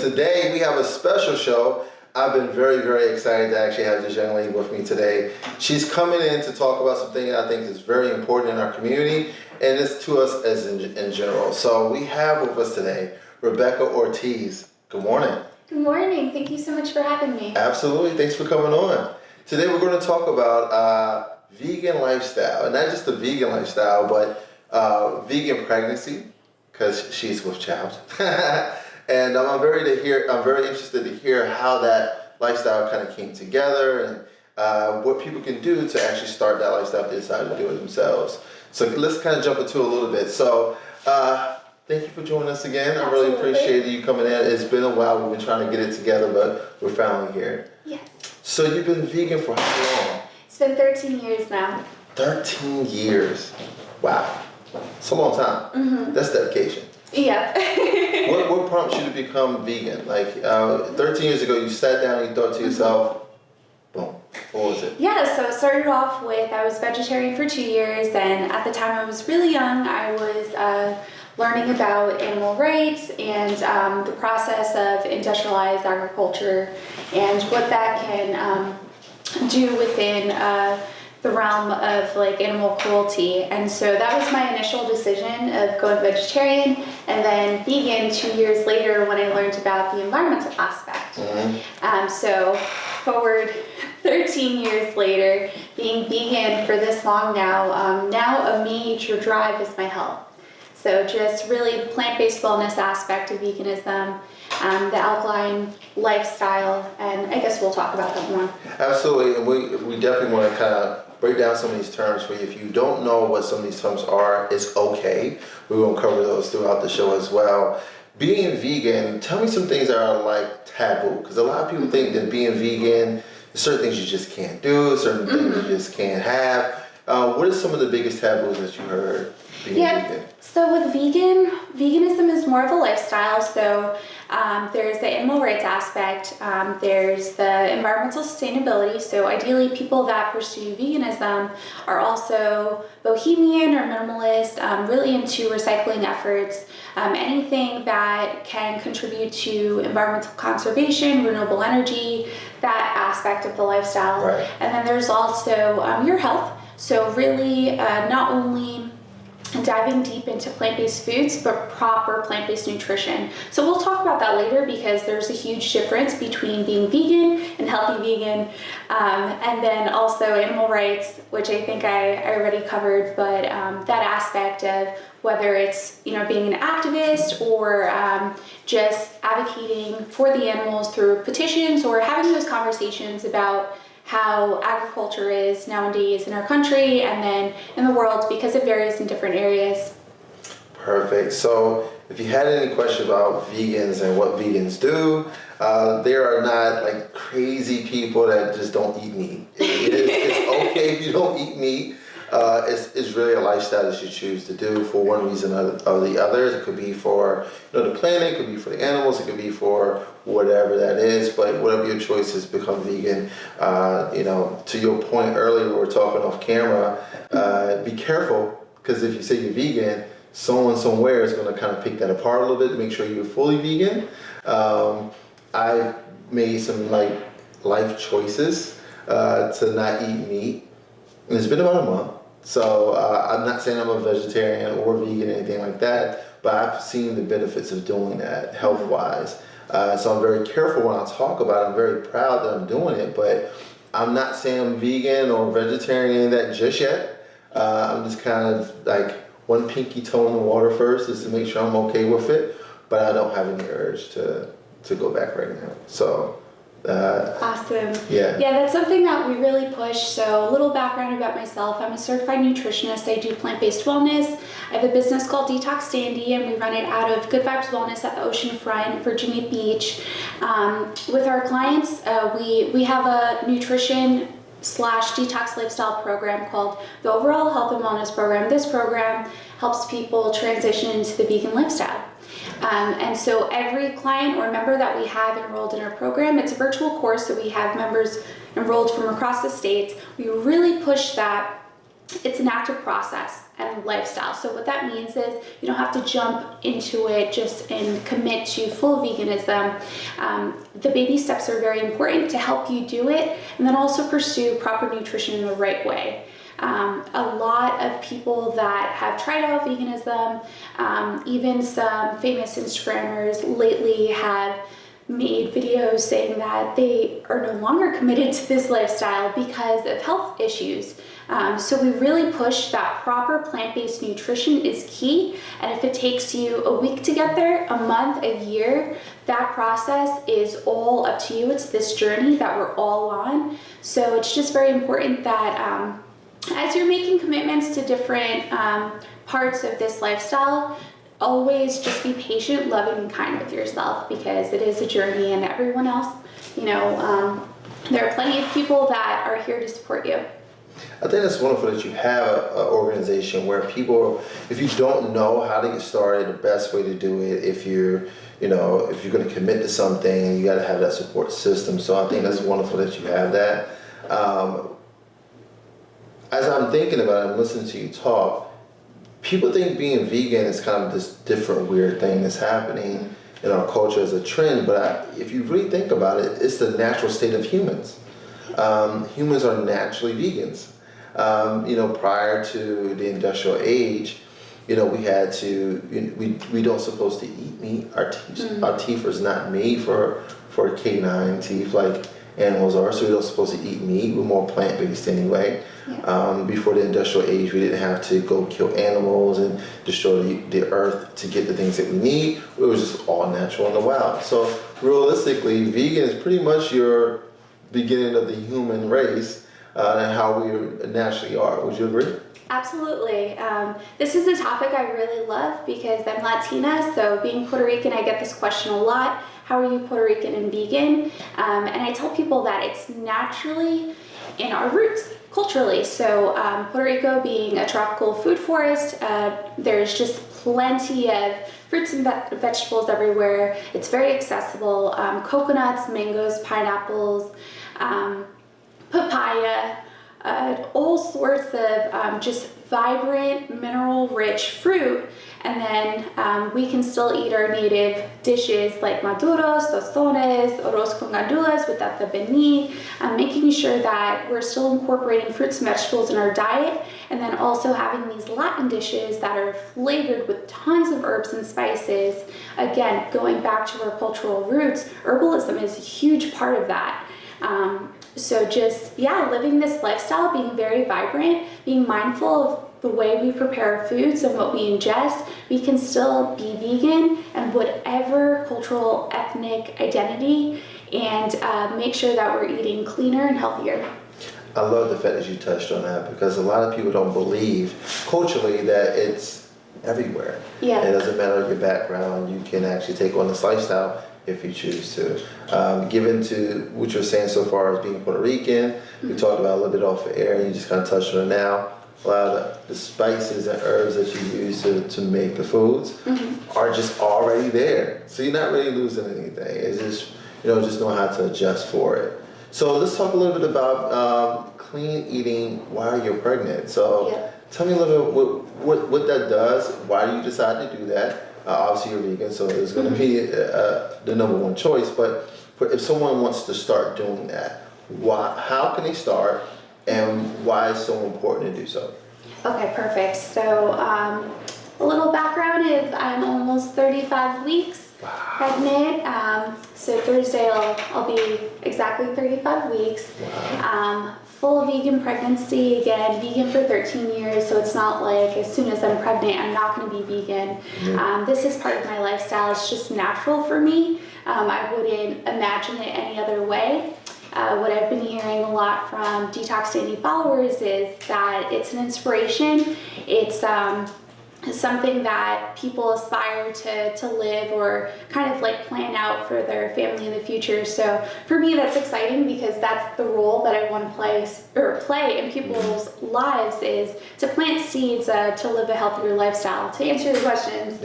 today we have a special show. I've been very, very excited to actually have this young lady with me today. She's coming in to talk about something that I think is very important in our community, and it's to us as in general. So we have with us today Rebekah Ortiz. Good morning. Good morning. Thank you so much for having me. Absolutely. Thanks for coming on. Today we're going to talk about vegan lifestyle, and not just the vegan lifestyle, but vegan pregnancy, because she's with child. And I'm very interested to hear how that lifestyle kind of came together and what people can do to actually start that lifestyle if they decide to do it themselves. So let's kind of jump into a little bit. So thank you for joining us again. I really appreciate you coming in. It's been a while. We've been trying to get it together, but we're finally here. Yes. So you've been vegan for how long? It's been 13 years now. 13 years. Wow. It's a long time. Mm-hmm. That's dedication. Yeah. What prompted you to become vegan? Like 13 years ago, you sat down and you thought to yourself, boom, what was it? Yeah, so it started off with, I was vegetarian for 2 years, and at the time I was really young. I was learning about animal rights and the process of industrialized agriculture and what that can do within the realm of like animal cruelty. And so that was my initial decision of going vegetarian and then vegan 2 years later when I learned about the environmental aspect. Mm-hmm. So forward 13 years later, being vegan for this long now, now a major drive is my health. So just really the plant-based wellness aspect of veganism, the alkaline lifestyle, and I guess we'll talk about that more. Absolutely, and we definitely want to kind of break down some of these terms for you. If you don't know what some of these terms are, it's okay. We will cover those throughout the show as well. Being vegan, tell me some things that are like taboo, because a lot of people think that being vegan, certain things you just can't do, certain things you just can't have. What are some of the biggest taboos that you heard being vegan? So with veganism is more of a lifestyle. So there's the animal rights aspect, there's the environmental sustainability. So ideally people that pursue veganism are also bohemian or minimalist, really into recycling efforts, anything that can contribute to environmental conservation, renewable energy, that aspect of the lifestyle. Right. And then there's also your health. So really not only diving deep into plant-based foods, but proper plant-based nutrition. So we'll talk about that later because there's a huge difference between being vegan and healthy vegan, and then also animal rights, which I think I already covered, but that aspect of whether it's being an activist or just advocating for the animals through petitions or having those conversations about how agriculture is nowadays in our country and then in the world, because it varies in different areas. Perfect. So if you had any question about vegans and what vegans do, there are not like crazy people that just don't eat meat. It's okay if you don't eat meat. It's really a lifestyle that you choose to do for one reason or the other. It could be for the planet, it could be for the animals, it could be for whatever that is, but whatever your choice is, become vegan. To your point earlier, we were talking off camera, be careful, because if you say you're vegan, someone somewhere is going to kind of pick that apart a little bit to make sure you're fully vegan. I've made some life choices to not eat meat, and it's been about a month. So I'm not saying I'm a vegetarian or vegan or anything like that, but I've seen the benefits of doing that health-wise. So I'm very careful when I talk about it. I'm very proud that I'm doing it, but I'm not saying I'm vegan or vegetarian or any of that just yet. I'm just kind of like one pinky toe in the water first just to make sure I'm okay with it, but I don't have any urge to go back right now. So. Awesome. Yeah, that's something that we really push. So a little background about myself. I'm a certified nutritionist. I do plant-based wellness. I have a business called Detox Dandy, and we run it out of Good Vibes Wellness at the oceanfront, Virginia Beach. With our clients, we have a nutrition / detox lifestyle program called the Overall Health and Wellness Program. This program helps people transition into the vegan lifestyle. And so every client or member that we have enrolled in our program, it's a virtual course, so we have members enrolled from across the states. We really push that it's an active process and lifestyle. So what that means is you don't have to jump into it just and commit to full veganism. The baby steps are very important to help you do it, and then also pursue proper nutrition in the right way. A lot of people that have tried out veganism, even some famous Instagrammers lately have made videos saying that they are no longer committed to this lifestyle because of health issues. So we really push that proper plant-based nutrition is key, and if it takes you a week to get there, a month, a year, that process is all up to you. It's this journey that we're all on. So it's just very important that as you're making commitments to different parts of this lifestyle, always just be patient, loving, and kind with yourself, because it is a journey, and everyone else, there are plenty of people that are here to support you. I think it's wonderful that you have an organization where people, if you don't know how to get started, the best way to do it, if you're going to commit to something, you got to have that support system. So I think that's wonderful that you have that. As I'm thinking about it, I'm listening to you talk, people think being vegan is kind of this different weird thing that's happening in our culture as a trend, but if you really think about it, it's the natural state of humans. Humans are naturally vegans. Prior to the industrial age, we don't supposed to eat meat. Our teeth is not made for canine teeth like animals are, so we don't supposed to eat meat. We're more plant-based anyway. Yeah. Before the industrial age, we didn't have to go kill animals and destroy the earth to get the things that we need. It was just all natural in the wild. So realistically, vegan is pretty much your beginning of the human race and how we naturally are. Would you agree? Absolutely. This is a topic I really love because I'm Latina, so being Puerto Rican, I get this question a lot. How are you Puerto Rican and vegan? And I tell people that it's naturally in our roots, culturally. So Puerto Rico being a tropical food forest, there's just plenty of fruits and vegetables everywhere. It's very accessible. Coconuts, mangoes, pineapples, papaya, all sorts of just vibrant, mineral-rich fruit. And then we can still eat our native dishes like maduros, tostones, arroz con gandules without the beni, making sure that we're still incorporating fruits and vegetables in our diet, and then also having these Latin dishes that are flavored with tons of herbs and spices. Again, going back to our cultural roots, herbalism is a huge part of that. So just, living this lifestyle, being very vibrant, being mindful of the way we prepare our foods and what we ingest, we can still be vegan and whatever cultural, ethnic identity, and make sure that we're eating cleaner and healthier. I love the fact that you touched on that, because a lot of people don't believe culturally that it's everywhere. Yeah. It doesn't matter your background, you can actually take on this lifestyle if you choose to. Given to what you're saying so far as being Puerto Rican, we talked about a little bit off the air, and you just kind of touched on it now. A lot of the spices and herbs that you use to make the foods are just already there. So you're not really losing anything. It's just, just know how to adjust for it. So let's talk a little bit about clean eating while you're pregnant. So tell me a little bit what that does. Why do you decide to do that? Obviously you're vegan, so it's going to be the number one choice. But if someone wants to start doing that, how can they start, and why is it so important to do so? Okay, perfect. So a little background is I'm almost 35 weeks pregnant. So Thursday I'll be exactly 35 weeks. Wow. Full vegan pregnancy, again, vegan for 13 years, so it's not like as soon as I'm pregnant, I'm not going to be vegan. This is part of my lifestyle. It's just natural for me. I wouldn't imagine it any other way. What I've been hearing a lot from Detox Daily followers is that it's an inspiration. It's something that people aspire to live or kind of like plan out for their family in the future. So for me, that's exciting because that's the role that I want to play in people's lives, is to plant seeds to live a healthier lifestyle. To answer your questions.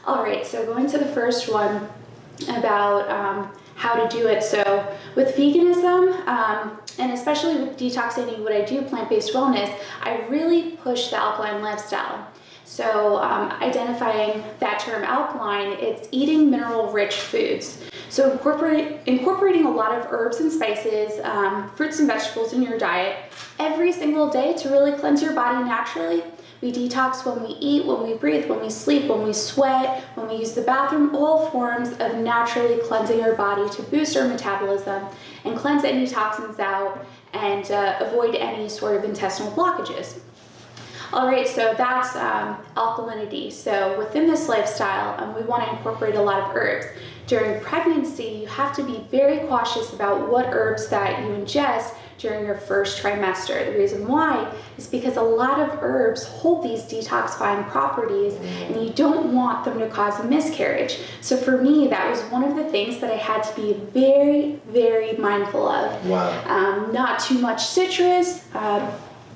All right, so going to the first one about how to do it. So with veganism, and especially with detoxing, what I do, plant-based wellness, I really push the alkaline lifestyle. So identifying that term alkaline, it's eating mineral-rich foods. So incorporating a lot of herbs and spices, fruits and vegetables in your diet every single day to really cleanse your body naturally. We detox when we eat, when we breathe, when we sleep, when we sweat, when we use the bathroom, all forms of naturally cleansing our body to boost our metabolism and cleanse any toxins out and avoid any sort of intestinal blockages. All right, so that's alkalinity. So within this lifestyle, we want to incorporate a lot of herbs. During pregnancy, you have to be very cautious about what herbs that you ingest during your first trimester. The reason why is because a lot of herbs hold these detoxifying properties and you don't want them to cause a miscarriage. So for me, that was one of the things that I had to be very, very mindful of. Wow. Not too much citrus.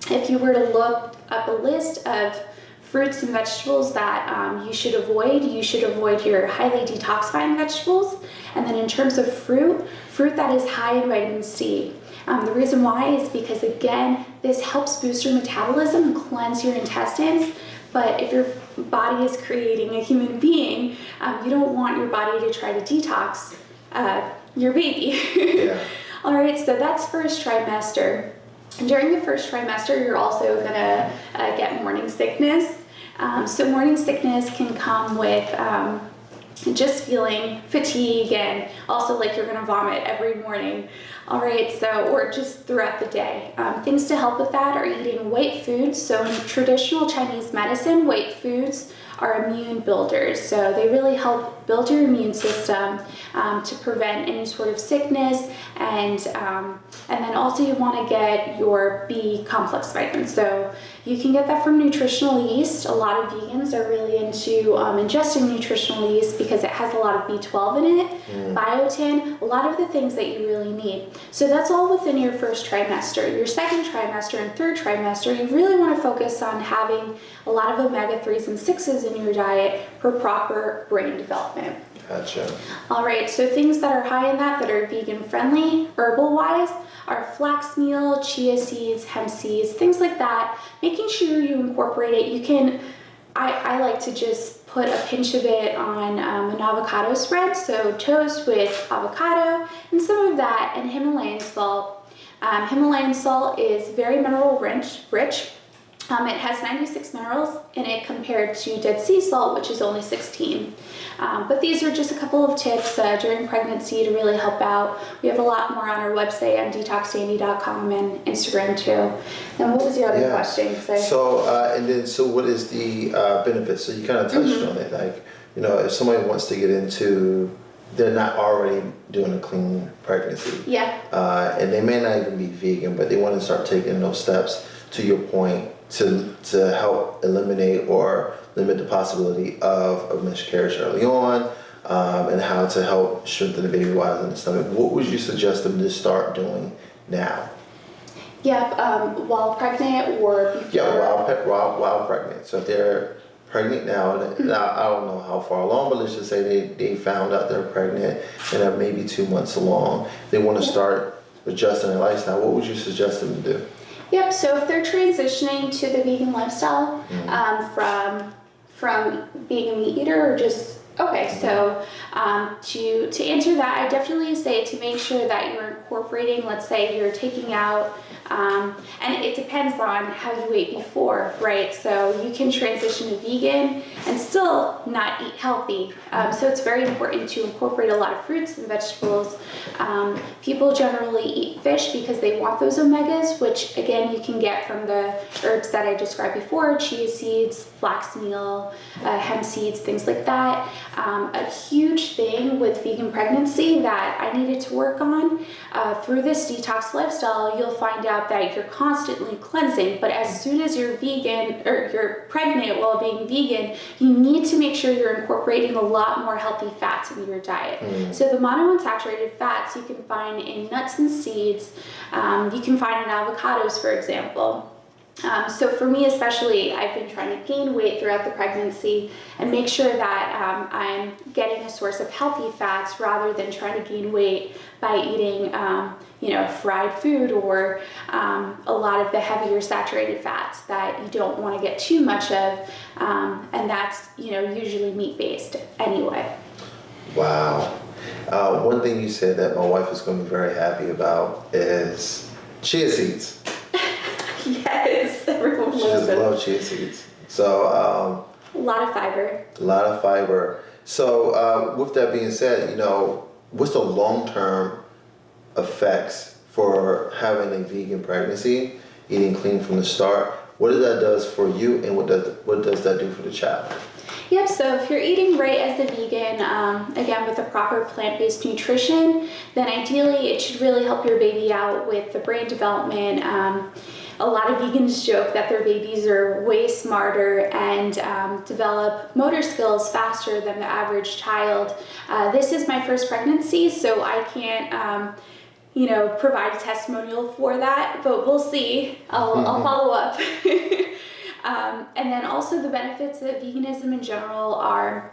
If you were to look up a list of fruits and vegetables that you should avoid your highly detoxifying vegetables. And then in terms of fruit that is high in vitamin C. The reason why is because, again, this helps boost your metabolism and cleanse your intestines. But if your body is creating a human being, you don't want your body to try to detox your baby. Yeah. All right, so that's first trimester. And during the first trimester, you're also gonna get morning sickness. So morning sickness can come with just feeling fatigue and also like you're gonna vomit every morning. All right, so, or just throughout the day. Things to help with that are eating white foods. So in traditional Chinese medicine, white foods are immune builders. So they really help build your immune system to prevent any sort of sickness. And then also you want to get your B complex vitamins. So you can get that from nutritional yeast. A lot of vegans are really into ingesting nutritional yeast because it has a lot of B12 in it, biotin, a lot of the things that you really need. So that's all within your first trimester. Your second trimester and third trimester, you really want to focus on having a lot of omega-3s and 6s in your diet for proper brain development. Gotcha. All right, so things that are high in that are vegan friendly, herbal wise, are flax meal, chia seeds, hemp seeds, things like that. Making sure you incorporate it. You can, I like to just put a pinch of it on an avocado spread, so toast with avocado and some of that, and Himalayan salt. Himalayan salt is very mineral rich. It has 96 minerals in it compared to Dead Sea salt, which is only 16. But these are just a couple of tips during pregnancy to really help out. We have a lot more on our website on detoxdandy.com and Instagram too. And what was the other question? So what is the benefits? So you kind of touched on it. Like, you know, if somebody wants to get into, they're not already doing a clean pregnancy. Yeah. And they may not even be vegan, but they want to start taking those steps, to your point, to help eliminate or limit the possibility of a miscarriage early on, and how to help strengthen the baby while in the stomach. What would you suggest them to start doing now? Yep, while pregnant or before? Yeah, while pregnant. So if they're pregnant now, now I don't know how far along, but let's just say they found out they're pregnant and are maybe 2 months along. They want to start adjusting their lifestyle. What would you suggest them to do? Yep, so if they're transitioning to the vegan lifestyle from being a meat eater or just, okay, so to answer that, I definitely say to make sure that you're incorporating, let's say you're taking out, and it depends on how you ate before, right? So you can transition to vegan and still not eat healthy. So it's very important to incorporate a lot of fruits and vegetables. People generally eat fish because they want those omegas, which again, you can get from the herbs that I described before, chia seeds, flax meal, hemp seeds, things like that. A huge thing with vegan pregnancy that I needed to work on, through this detox lifestyle, you'll find out that you're constantly cleansing, but as soon as you're vegan or you're pregnant while being vegan, you need to make sure you're incorporating a lot more healthy fats in your diet. So the monounsaturated fats you can find in nuts and seeds, you can find in avocados, for example. So for me especially, I've been trying to gain weight throughout the pregnancy and make sure that I'm getting a source of healthy fats rather than trying to gain weight by eating, fried food or a lot of the heavier saturated fats that you don't want to get too much of, and that's usually meat-based anyway. Wow. One thing you said that my wife is going to be very happy about is chia seeds. Yes, everyone She loves just it. loves chia seeds. So A lot of fiber. a lot of fiber. So with that being said, what's the long-term effects for having a vegan pregnancy, eating clean from the start? What that does for you, and what does that do for the child? Yep, so if you're eating right as a vegan, again with a proper plant-based nutrition, then ideally it should really help your baby out with the brain development. A lot of vegans joke that their babies are way smarter and develop motor skills faster than the average child. This is my first pregnancy, so I can't provide a testimonial for that, but we'll see. I'll follow up. And then also the benefits of veganism in general are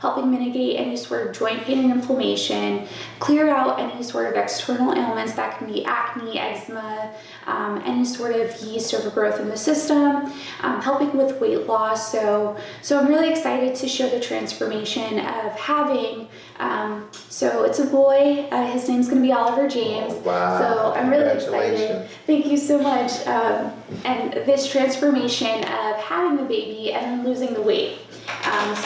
helping mitigate any sort of joint pain and inflammation, clear out any sort of external ailments that can be acne, eczema, any sort of yeast overgrowth in the system, helping with weight loss. So I'm really excited to show the transformation of having, so it's a boy, his name's going to be Oliver James. Oh, wow. So I'm really Congratulations. excited. Thank you so much. And this transformation of having the baby and then losing the weight.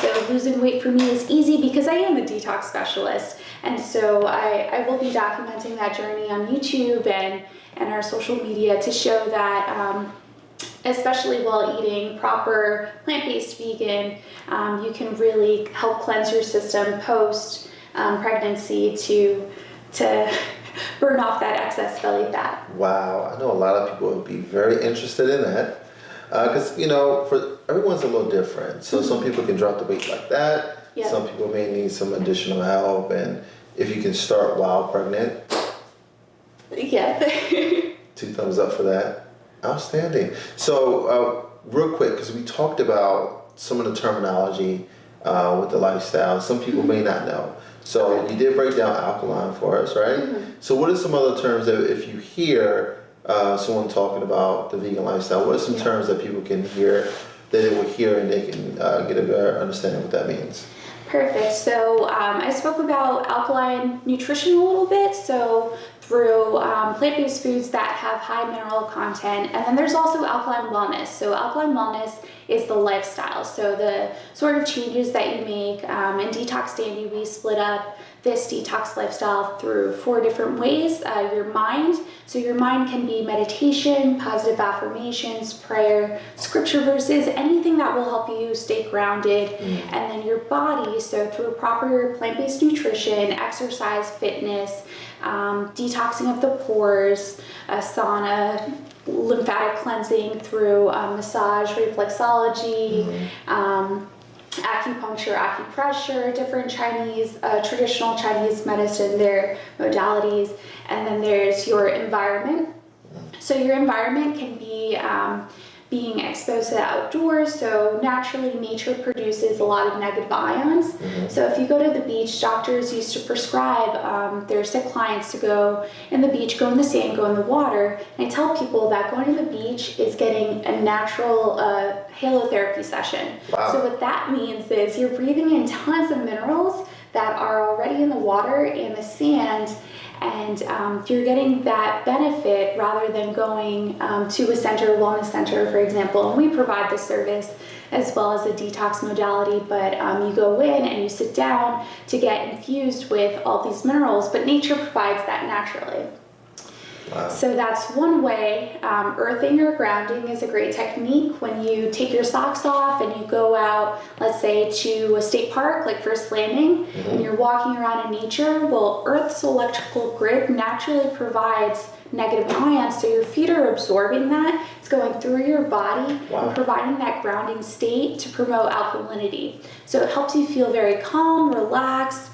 So losing weight for me is easy because I am a detox specialist, and so I will be documenting that journey on YouTube and our social media to show that especially while eating proper plant-based vegan, you can really help cleanse your system post pregnancy to burn off that excess belly fat. Wow, I know a lot of people would be very interested in that. Because, for everyone's a little different. So some people can drop the weight like that. Yep. Some people may need some additional help. And if you can start while pregnant, Yeah. 2 thumbs up for that. Outstanding. So real quick, because we talked about some of the terminology with the lifestyle. Some people may not know. So you did break down alkaline for us, right? Mm-hmm. So what are some other terms that if you hear someone talking about the vegan lifestyle, what are some terms that people can hear, that they will hear and they can get a better understanding of what that means? Perfect. So I spoke about alkaline nutrition a little bit. So through plant-based foods that have high mineral content. And then there's also alkaline wellness. So alkaline wellness is the lifestyle. So the sort of changes that you make. In Detox Dandy, we split up this detox lifestyle through 4 different ways. Your mind. So your mind can be meditation, positive affirmations, prayer, scripture verses, anything that will help you stay grounded. And then your body. So through proper plant-based nutrition, exercise, fitness, detoxing of the pores, sauna, lymphatic cleansing through massage, reflexology, acupuncture, acupressure, different Chinese, traditional Chinese medicine, their modalities. And then there's your environment. So your environment can be being exposed to the outdoors. So naturally nature produces a lot of negative ions. So if you go to the beach, doctors used to prescribe their sick clients to go in the beach, go in the sand, go in the water. And I tell people that going to the beach is getting a natural halotherapy session. Wow. So what that means is you're breathing in tons of minerals that are already in the water and the sand, and you're getting that benefit rather than going to a center, wellness center, for example. And we provide this service as well as a detox modality, but you go in and you sit down to get infused with all these minerals, but nature provides that naturally. Wow. So that's one way. Earthing or grounding is a great technique. When you take your socks off and you go out, let's say to a state park like First Landing, and you're walking around in nature, well, Earth's electrical grid naturally provides negative ions, so your feet are absorbing that. It's going through your body and providing that grounding state to promote alkalinity. So it helps you feel very calm, relaxed,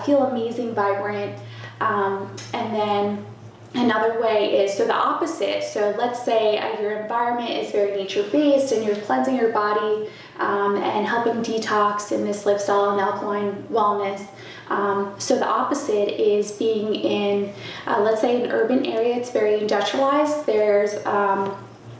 feel amazing, vibrant, and then Another way is, so the opposite, so let's say your environment is very nature-based and you're cleansing your body and helping detox in this lifestyle and alkaline wellness. So the opposite is being in, let's say, an urban area. It's very industrialized. There's a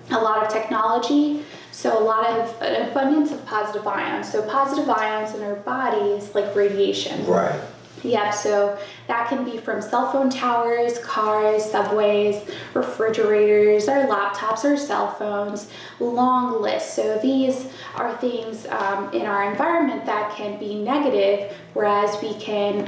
lot of technology, so a lot of an abundance of positive ions. So positive ions in our body is like radiation. Right. Yep, so that can be from cell phone towers, cars, subways, refrigerators, our laptops, our cell phones, long list. So these are things in our environment that can be negative, whereas we can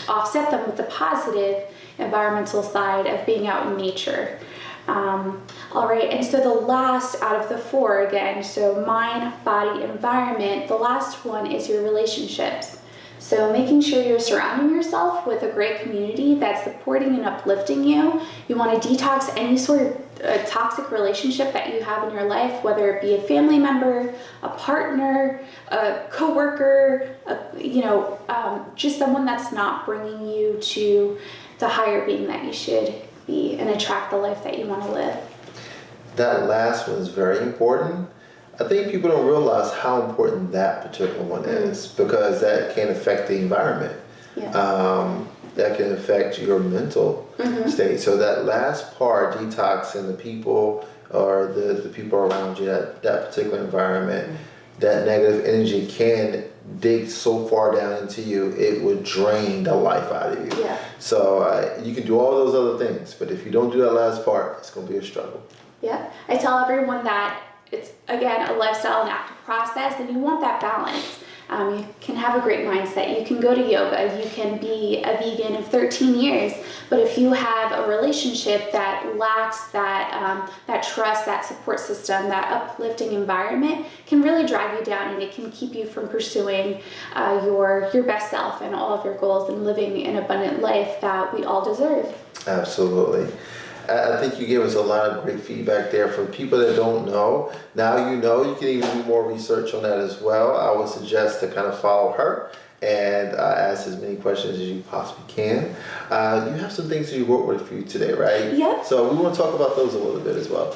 offset them with the positive environmental side of being out in nature. All right, and so the last out of the four, again, so mind, body, environment, the last one is your relationships. So making sure you're surrounding yourself with a great community that's supporting and uplifting you. You want to detox any sort of toxic relationship that you have in your life, whether it be a family member, a partner, a coworker, just someone that's not bringing you to the higher being that you should be and attract the life that you want to live. That last one is very important. I think people don't realize how important that particular one is, because that can affect the environment. Yeah. That can affect your mental state. So that last part, detoxing the people or the people around you, that particular environment, that negative energy can dig so far down into you, it would drain the life out of you. Yeah. So you can do all those other things, but if you don't do that last part, it's going to be a struggle. Yeah. I tell everyone that it's, again, a lifestyle and active process, and you want that balance. You can have a great mindset. You can go to yoga. You can be a vegan of 13 years. But if you have a relationship that lacks that trust, that support system, that uplifting environment, can really drive you down, and it can keep you from pursuing your best self and all of your goals and living an abundant life that we all deserve. Absolutely. I think you gave us a lot of great feedback there. For people that don't know, now you know. You can even do more research on that as well. I would suggest to kind of follow her and ask as many questions as you possibly can. You have some things that you worked with for you today, right? Yep. So we want to talk about those a little bit as well.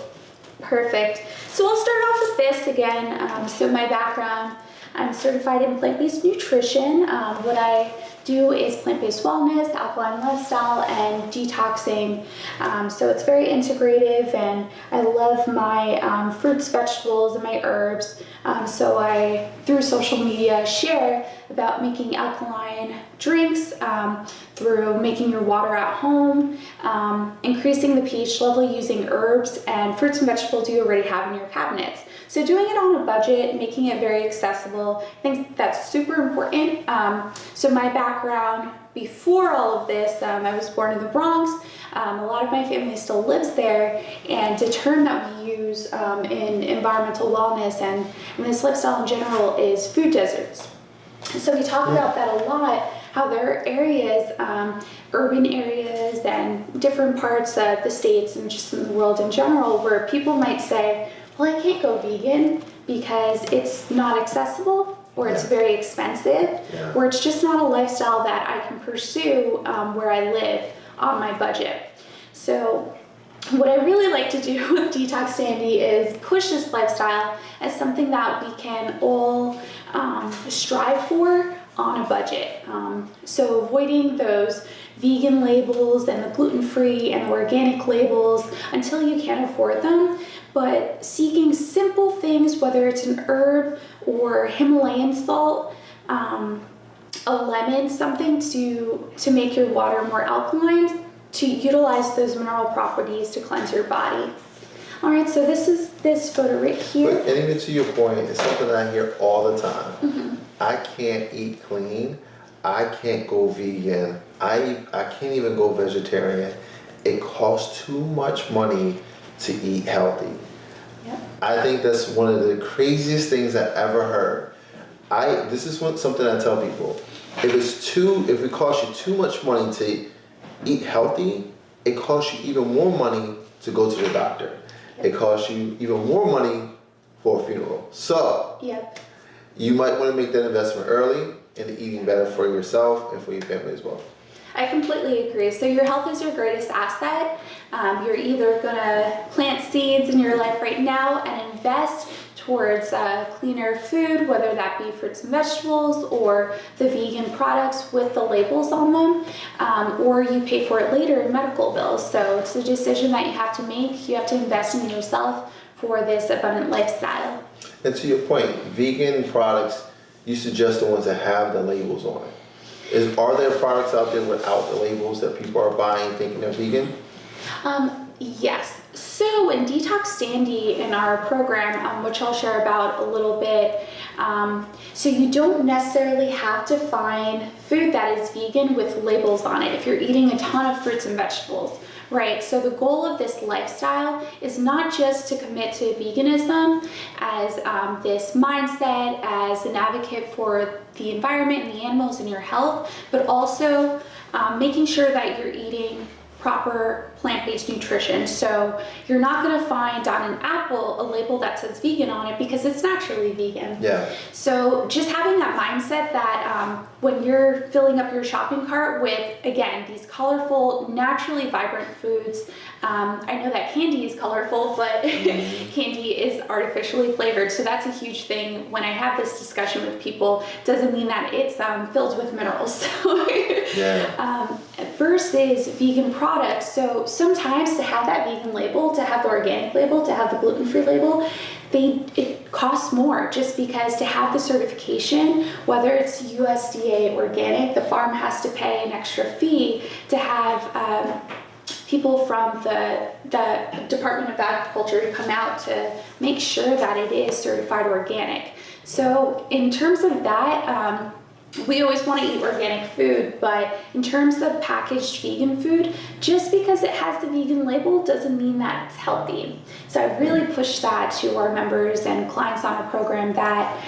Perfect. So I'll start off with this again. So my background, I'm certified in plant-based nutrition. What I do is plant-based wellness, alkaline lifestyle, and detoxing. So it's very integrative, and I love my fruits, vegetables, and my herbs. So I, through social media, share about making alkaline drinks, through making your water at home, increasing the pH level using herbs and fruits and vegetables you already have in your cabinets. So doing it on a budget, making it very accessible, I think that's super important. So my background before all of this, I was born in the Bronx. A lot of my family still lives there, and the term that we use in environmental wellness and in this lifestyle in general is food deserts. So we talk about that a lot, how there are areas, urban areas and different parts of the states and just in the world in general, where people might say, well, I can't go vegan because it's not accessible, or it's very expensive, or it's just not a lifestyle that I can pursue where I live on my budget. So what I really like to do with Detox Sandy is push this lifestyle as something that we can all strive for on a budget. So avoiding those vegan labels and the gluten-free and the organic labels until you can afford them, but seeking simple things, whether it's an herb or Himalayan salt, a lemon, something to make your water more alkaline, to utilize those mineral properties to cleanse your body. All right, so this is this photo right here. But, and even to your point, it's something that I hear all the time. I can't eat clean. I can't go vegan. I can't even go vegetarian. It costs too much money to eat healthy. Yep. I think that's one of the craziest things I ever heard. This is something I tell people. If it costs you too much money to eat healthy, it costs you even more money to go to the doctor. It costs you even more money for a funeral. So you might want to make that investment early into eating better for yourself and for your family as well. I completely agree. So your health is your greatest asset. You're either gonna plant seeds in your life right now and invest towards cleaner food, whether that be fruits and vegetables or the vegan products with the labels on them, or you pay for it later in medical bills. So it's a decision that you have to make. You have to invest in yourself for this abundant lifestyle. And to your point, vegan products, you suggest the ones that have the labels on it. Are there products out there without the labels that people are buying thinking they're vegan? Yes. So in Detox Standy in our program, which I'll share about a little bit, so you don't necessarily have to find food that is vegan with labels on it if you're eating a ton of fruits and vegetables, right? So the goal of this lifestyle is not just to commit to veganism as this mindset, as an advocate for the environment and the animals and your health, but also making sure that you're eating proper plant-based nutrition. So you're not going to find on an apple a label that says vegan on it because it's naturally vegan. Yeah. So just having that mindset that when you're filling up your shopping cart with, again, these colorful, naturally vibrant foods, I know that candy is colorful, but candy is artificially flavored. So that's a huge thing. When I have this discussion with people, doesn't mean that it's filled with minerals. Versus vegan products. So sometimes to have that vegan label, to have the organic label, to have the gluten-free label, it costs more just because to have the certification, whether it's USDA organic, the farm has to pay an extra fee to have people from the Department of Agriculture to come out to make sure that it is certified organic. So in terms of that, we always want to eat organic food, but in terms of packaged vegan food, just because it has the vegan label doesn't mean that it's healthy. So I really push that to our members and clients on our program that,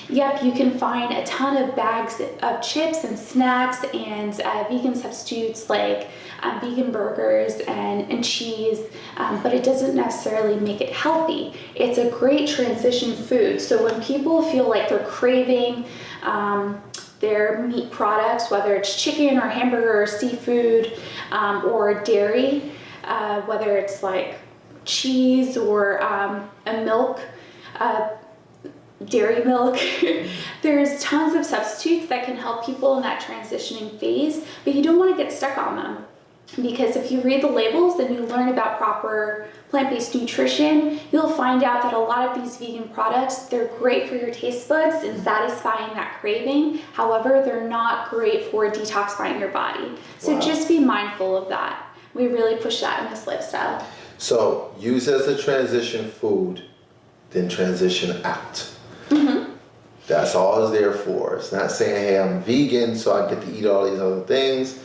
yep, you can find a ton of bags of chips and snacks and vegan substitutes like vegan burgers and cheese, but it doesn't necessarily make it healthy. It's a great transition food. So when people feel like they're craving their meat products, whether it's chicken or hamburger or seafood or dairy, whether it's like cheese or a milk, dairy milk, there's tons of substitutes that can help people in that transitioning phase, but you don't want to get stuck on them. Because if you read the labels and you learn about proper plant-based nutrition, you'll find out that a lot of these vegan products, they're great for your taste buds and satisfying that craving. However, they're not great for detoxifying your body. So just be mindful of that. We really push that in this lifestyle. So use as a transition food, then transition out. That's all it's there for. It's not saying, hey, I'm vegan, so I get to eat all these other things.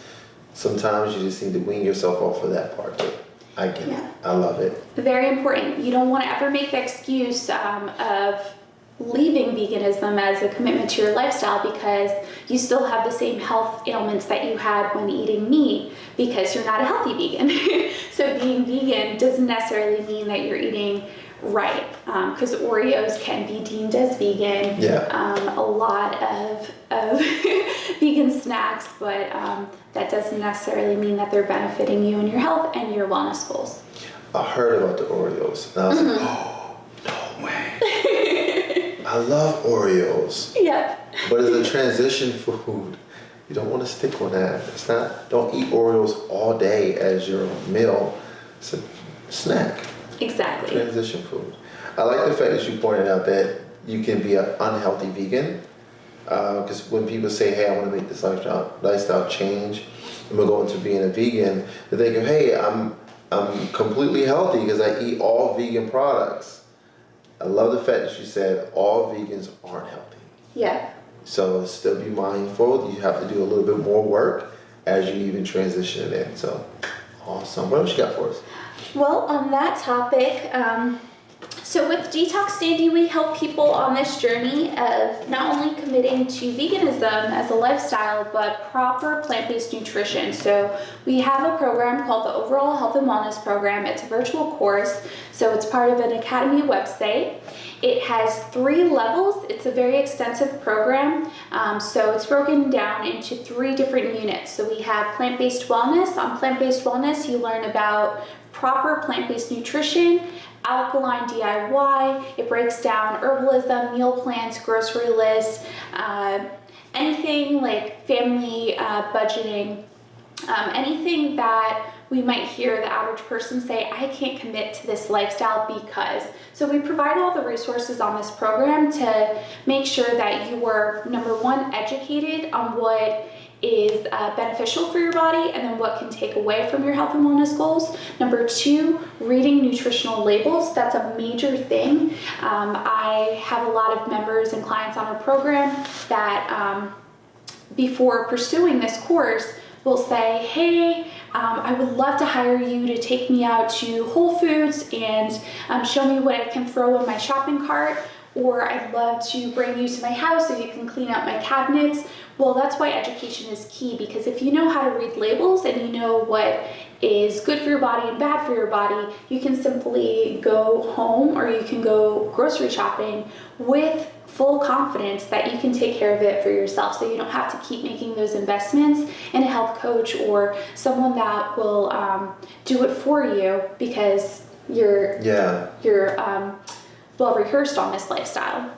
Sometimes you just need to wean yourself off of that part too. I get it. I love it. Very important. You don't want to ever make the excuse of leaving veganism as a commitment to your lifestyle because you still have the same health ailments that you had when eating meat because you're not a healthy vegan. So being vegan doesn't necessarily mean that you're eating right, because Oreos can be deemed as vegan. A lot of vegan snacks, but that doesn't necessarily mean that they're benefiting you and your health and your wellness goals. I heard about the Oreos, and I was like, oh, no way. I love Oreos. Yep. But as a transition food, you don't want to stick on that. It's not, don't eat Oreos all day as your meal. It's a snack. Exactly. Transition food. I like the fact that you pointed out that you can be an unhealthy vegan. Because when people say, hey, I want to make this lifestyle change, and we're going to being a vegan, they're thinking, hey, I'm completely healthy because I eat all vegan products. I love the fact that you said all vegans aren't healthy. Yeah. So still be mindful. You have to do a little bit more work as you even transition it in. So awesome. What else you got for us? Well, on that topic, so with Detox Standy, we help people on this journey of not only committing to veganism as a lifestyle, but proper plant-based nutrition. So we have a program called the Overall Health and Wellness Program. It's a virtual course, so it's part of an academy website. It has 3 levels. It's a very extensive program. So it's broken down into 3 different units. So we have plant-based wellness. On plant-based wellness, you learn about proper plant-based nutrition, alkaline DIY. It breaks down herbalism, meal plans, grocery lists, anything like family budgeting, anything that we might hear the average person say, I can't commit to this lifestyle because. So we provide all the resources on this program to make sure that you are, number 1, educated on what is beneficial for your body and then what can take away from your health and wellness goals. Number 2, reading nutritional labels. That's a major thing. I have a lot of members and clients on our program that before pursuing this course will say, hey, I would love to hire you to take me out to Whole Foods and show me what I can throw in my shopping cart, or I'd love to bring you to my house so you can clean out my cabinets. Well, that's why education is key, because if you know how to read labels and you know what is good for your body and bad for your body, you can simply go home or you can go grocery shopping with full confidence that you can take care of it for yourself, so you don't have to keep making those investments in a health coach or someone that will do it for you because you're well rehearsed on this lifestyle.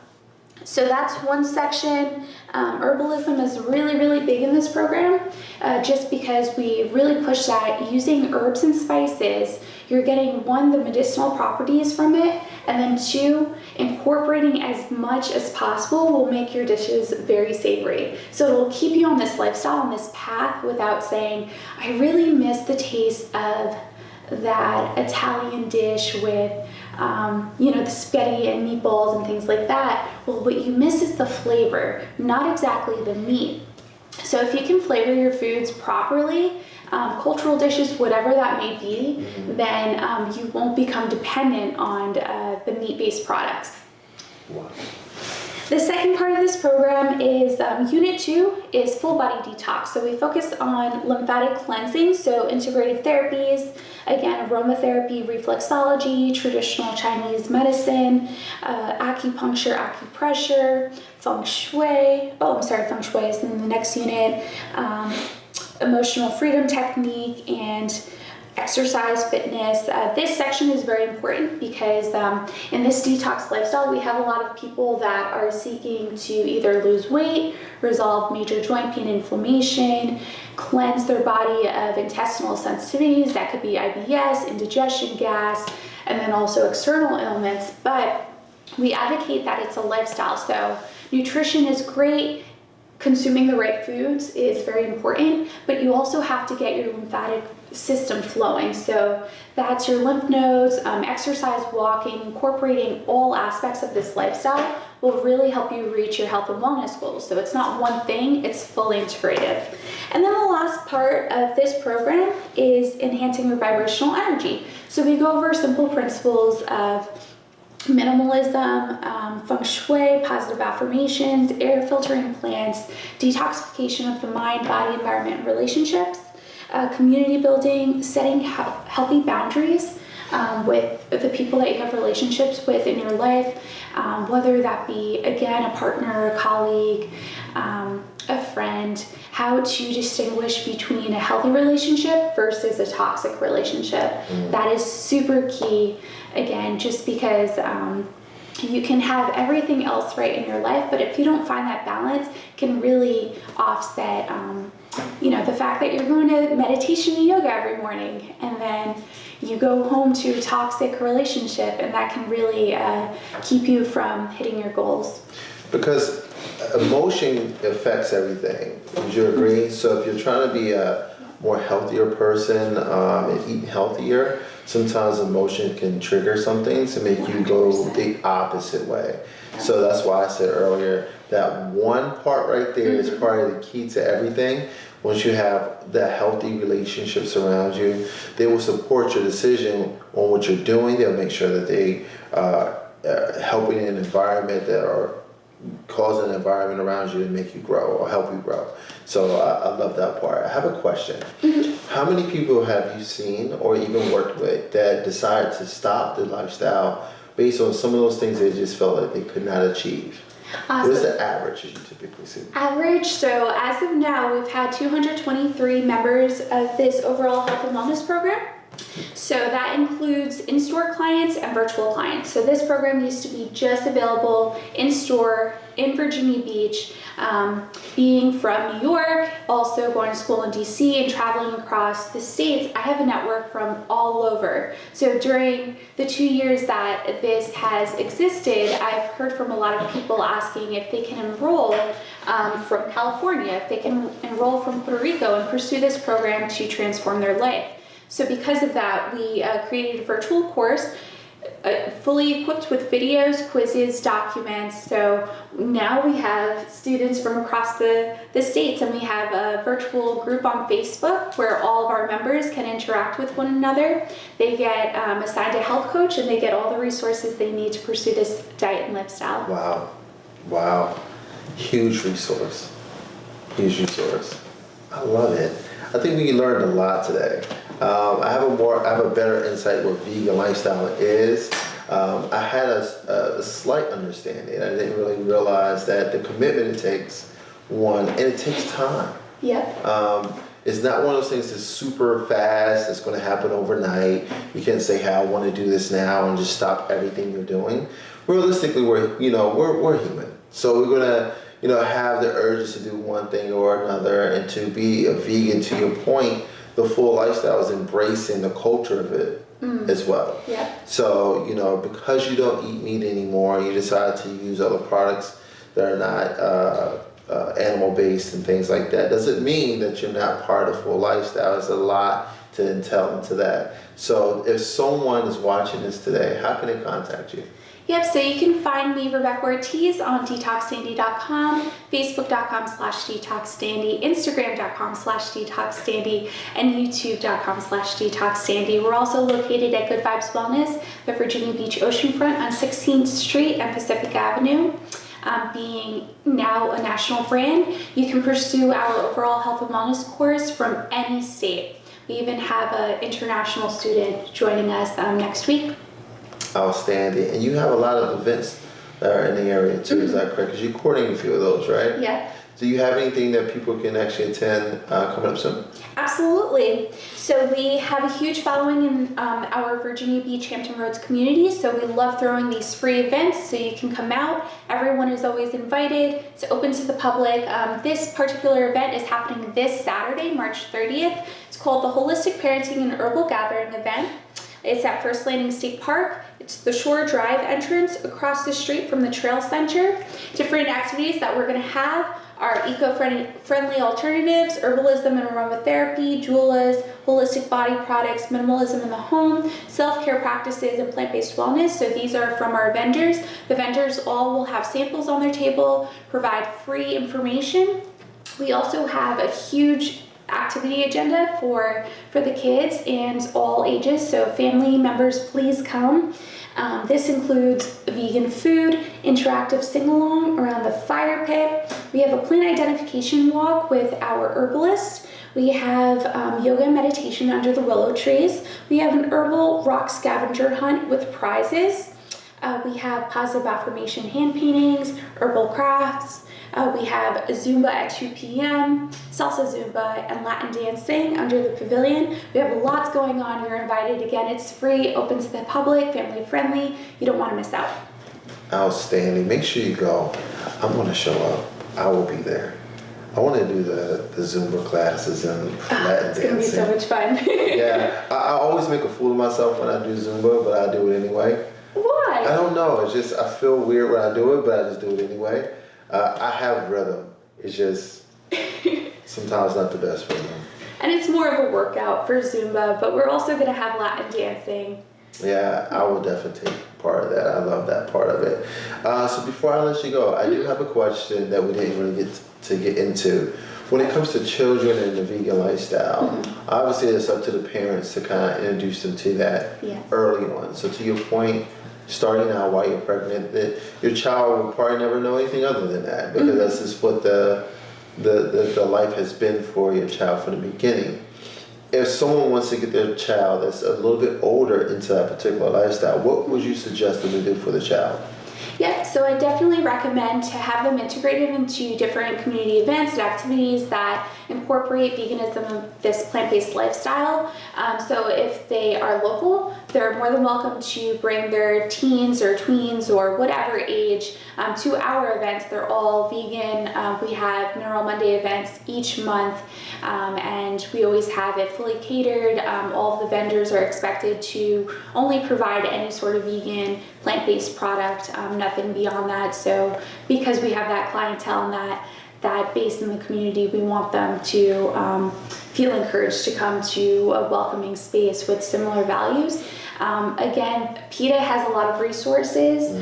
So that's one section. Herbalism is really, really big in this program, just because we really push that using herbs and spices. You're getting 1, the medicinal properties from it, and then 2, incorporating as much as possible will make your dishes very savory. So it'll keep you on this lifestyle, on this path, without saying, I really miss the taste of that Italian dish with the spaghetti and meatballs and things like that. Well, what you miss is the flavor, not exactly the meat. So if you can flavor your foods properly, cultural dishes, whatever that may be, then you won't become dependent on the meat-based products. Wow. The second part of this program is Unit 2 is full body detox. So we focus on lymphatic cleansing, so integrative therapies, again, aromatherapy, reflexology, traditional Chinese medicine, acupuncture, acupressure, feng shui. Feng shui is in the next unit. Emotional freedom technique and exercise, fitness. This section is very important because in this detox lifestyle, we have a lot of people that are seeking to either lose weight, resolve major joint pain, inflammation, cleanse their body of intestinal sensitivities. That could be IBS, indigestion, gas, and then also external ailments. But we advocate that it's a lifestyle. So nutrition is great. Consuming the right foods is very important, but you also have to get your lymphatic system flowing. So that's your lymph nodes, exercise, walking, incorporating all aspects of this lifestyle will really help you reach your health and wellness goals. So it's not one thing, it's fully integrative. And then the last part of this program is enhancing your vibrational energy. So we go over simple principles of minimalism, feng shui, positive affirmations, air filtering plants, detoxification of the mind, body, environment, and relationships, community building, setting healthy boundaries with the people that you have relationships with in your life, whether that be, again, a partner, a colleague, a friend, how to distinguish between a healthy relationship versus a toxic relationship. That is super key, again, just because you can have everything else right in your life, but if you don't find that balance, can really offset the fact that you're going to meditation and yoga every morning and then you go home to a toxic relationship, and that can really keep you from hitting your goals. Because emotion affects everything. Would you agree? So if you're trying to be a more healthier person and eat healthier, sometimes emotion can trigger something to make you go the opposite way. So that's why I said earlier that one part right there is part of the key to everything. Once you have that healthy relationships around you, they will support your decision on what you're doing. They'll make sure that they are helping an environment that are causing an environment around you to make you grow or help you grow. So I love that part. I have a question. How many people have you seen or even worked with that decide to stop the lifestyle based on some of those things they just felt like they could not achieve? What is So the average that you typically see? average, so as of now, we've had 223 members of this overall health and wellness program. So that includes in-store clients and virtual clients. So this program used to be just available in-store in Virginia Beach. Being from New York, also going to school in DC and traveling across the states, I have a network from all over. So during the 2 years that this has existed, I've heard from a lot of people asking if they can enroll from California, if they can enroll from Puerto Rico and pursue this program to transform their life. So because of that, we created a virtual course fully equipped with videos, quizzes, documents. So now we have students from across the states, and we have a virtual group on Facebook where all of our members can interact with one another. They get assigned a health coach, and they get all the resources they need to pursue this diet and lifestyle. Wow. Wow. Huge resource. Huge resource. I love it. I think we learned a lot today. I have a better insight what vegan lifestyle is. I had a slight understanding. I didn't really realize that the commitment it takes, and it takes time. Yep. It's not one of those things that's super fast. It's going to happen overnight. You can't say, "Hey, I want to do this now," and just stop everything you're doing. Realistically, we're human, so we're gonna have the urges to do one thing or another, and to be a vegan. To your point, the full lifestyle is embracing the culture of it as well. Yeah. So, because you don't eat meat anymore, you decide to use other products that are not animal-based and things like that, doesn't mean that you're not part of full lifestyle. There's a lot to entail into that. So if someone is watching this today, how can they contact you? Yep, so you can find me, Rebekah Ortiz, on detoxstandy.com, facebook.com/detoxstandy, instagram.com/detoxstandy, and youtube.com/detoxstandy. We're also located at Good Vibes Wellness, the Virginia Beach oceanfront on 16th Street and Pacific Avenue. Being now a national brand, you can pursue our overall health and wellness course from any state. We even have an international student joining us next week. Outstanding. And you have a lot of events that are in the area too, is that correct? Because you're coordinating a few of those, right? Yeah. Do you have anything that people can actually attend coming up soon? Absolutely. So we have a huge following in our Virginia Beach, Hampton Roads community. So we love throwing these free events so you can come out. Everyone is always invited. It's open to the public. This particular event is happening this Saturday, March 30th. It's called the Holistic Parenting and Herbal Gathering event. It's at First Landing State Park. It's the Shore Drive entrance across the street from the Trail Center. Different activities that we're going to have are eco-friendly alternatives, herbalism and aromatherapy, doulas, holistic body products, minimalism in the home, self-care practices, and plant-based wellness. So these are from our vendors. The vendors all will have samples on their table, provide free information. We also have a huge activity agenda for the kids and all ages, so family members, please come. This includes vegan food, interactive sing-along around the fire pit. We have a plant identification walk with our herbalist. We have yoga and meditation under the willow trees. We have an herbal rock scavenger hunt with prizes. We have positive affirmation hand paintings, herbal crafts. We have Zumba at 2 p.m., Salsa Zumba, and Latin dancing under the pavilion. We have lots going on. You're invited. Again, it's free, open to the public, family friendly. You don't want to miss out. Outstanding. Make sure you go. I'm going to show up. I will be there. I want to do the Zumba classes and Latin It's dancing. going to be so much fun. Yeah. I always make a fool of myself when I do Zumba, but I do it anyway. Why? I don't know. It's just, I feel weird when I do it, but I just do it anyway. I have rhythm. It's just sometimes not the best rhythm. And it's more of a workout for Zumba, but we're also going to have Latin dancing. Yeah, I will definitely take part of that. I love that part of it. So before I let you go, I do have a question that we didn't really get into. When it comes to children and the vegan lifestyle, obviously it's up to the parents to kind of introduce them to that early on. So to your point, starting out while you're pregnant, that your child will probably never know anything other than that, because that's just what the life has been for your child from the beginning. if someone wants to get their child that's a little bit older into that particular lifestyle, what would you suggest them to do for the child? Yeah, so I definitely recommend to have them integrated into different community events and activities that incorporate veganism, this plant-based lifestyle. So if they are local, they're more than welcome to bring their teens or tweens or whatever age to our events. They're all vegan. We have Mineral Monday events each month, and we always have it fully catered. All of the vendors are expected to only provide any sort of vegan, plant-based product, nothing beyond that. So because we have that clientele and that base in the community, we want them to feel encouraged to come to a welcoming space with similar values. Again, PETA has a lot of resources.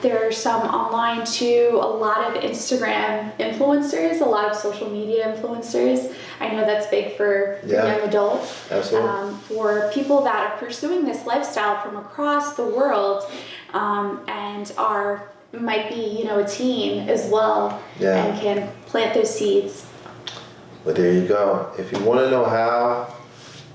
There are some online too, a lot of Instagram influencers, a lot of social media influencers. I know that's big for young adults. Absolutely. For people that are pursuing this lifestyle from across the world and might be, a teen as well, and can plant those seeds. But there you go. If you want to know how,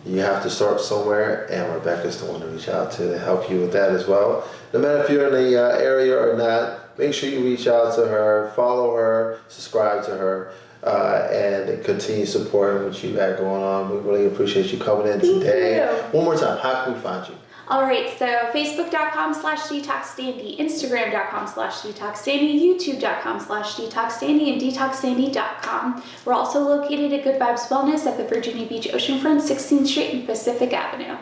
you have to start somewhere, and Rebekah's the one to reach out to help you with that as well. No matter if you're in the area or not, make sure you reach out to her, follow her, subscribe to her, and continue supporting what you got going on. We really appreciate you coming in today. Thank you. One more time, how can we find you? All right, so Facebook.com/DetoxSandy, Instagram.com/DetoxSandy, YouTube.com/DetoxSandy, and DetoxSandy.com. We're also located at Good Vibes Wellness at the Virginia Beach Oceanfront, 16th Street and Pacific Avenue.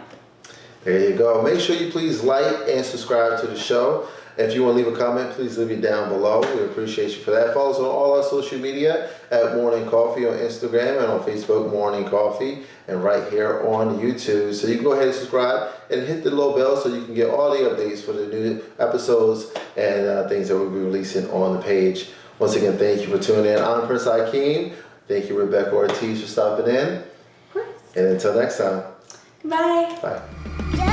There you go. Make sure you please like and subscribe to the show. If you want to leave a comment, please leave it down below. We appreciate you for that. Follow us on all our social media at Morning Coffee on Instagram and on Facebook, Morning Coffee, and right here on YouTube. So you can go ahead and subscribe and hit the little bell so you can get all the updates for the new episodes and things that we'll be releasing on the page. Once again, thank you for tuning in. I'm Prince Hakeem. Thank you, Rebekah Ortiz, for stopping in. Of course. And until next time. Bye. Bye. Yeah.